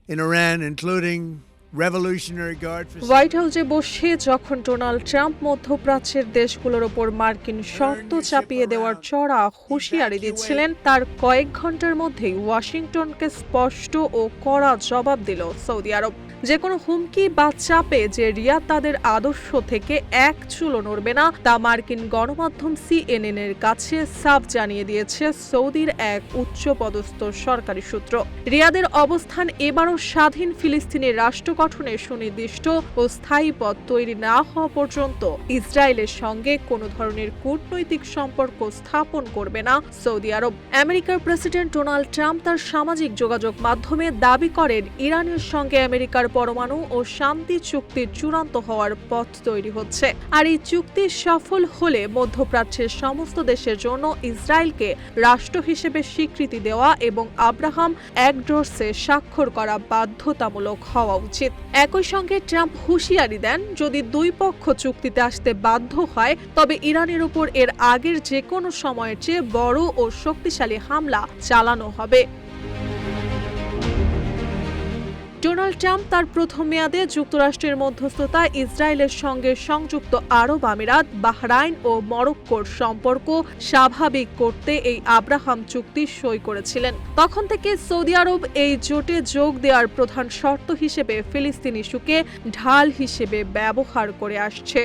in Iran, including Revolutionary Guard. White হাউসে বসে যখন ডোনাল্ড ট্রাম্প মধ্যপ্রাচ্যের দেশগুলোর ওপর মার্কিন শর্ত চাপিয়ে দেওয়ার চড়া হুঁশিয়ারি দিচ্ছিলেন, তার কয়েক ঘন্টার মধ্যেই ওয়াশিংটনকে স্পষ্ট ও কড়া জবাব দিল সৌদি আরব। যে কোনো হুমকি বা চাপে যে রিয়াদ তাদের আদর্শ থেকে এক চুলও নড়বে না, তা মার্কিন গণমাধ্যম CNN এর কাছে সাফ জানিয়ে দিয়েছে সৌদির এক উচ্চপদস্থ সরকারি সূত্র। রিয়াদের অবস্থান এবারও স্বাধীন ফিলিস্তিনের রাষ্ট্র গঠনের সুনির্দিষ্ট ও স্থায়ী পথ তৈরি না হওয়া পর্যন্ত ইসরায়েলের সঙ্গে কোনো ধরনের কূটনৈতিক সম্পর্ক স্থাপন করবে না সৌদি আরব। আমেরিকার প্রেসিডেন্ট ডোনাল্ড ট্রাম্প তার সামাজিক যোগাযোগ মাধ্যমে দাবি করেন, ইরানের সঙ্গে আমেরিকার পরমাণু ও শান্তি চুক্তির চূড়ান্ত হওয়ার পথ তৈরি হচ্ছে। আর এই চুক্তি সফল হলে মধ্যপ্রাচ্যের সমস্ত দেশের জন্য ইসরায়েলকে রাষ্ট্র হিসেবে স্বীকৃতি দেওয়া এবং আব্রাহাম অ্যাকর্ডসে স্বাক্ষর করা বাধ্যতামূলক হওয়া উচিত। একই সঙ্গে ট্রাম্প হুঁশিয়ারি দেন, যদি দুই পক্ষ চুক্তিতে আসতে বাধ্য হয় তবে ইরানের উপর এর আগের যে কোনো সময়ের চেয়ে বড় ও শক্তিশালী হামলা চালানো হবে। ডোনাল্ড ট্রাম্প তার প্রথম মেয়াদে যুক্তরাষ্ট্রের মধ্যস্থতায় ইসরায়েলের সঙ্গে সংযুক্ত আরব আমিরাত, বাহরাইন ও মরক্কোর সম্পর্ক স্বাভাবিক করতে এই আব্রাহাম চুক্তি সই করেছিলেন। তখন থেকে সৌদি আরব এই জোটে যোগ দেওয়ার প্রধান শর্ত হিসেবে ফিলিস্তিন ইস্যুকে ঢাল হিসেবে ব্যবহার করে আসছে।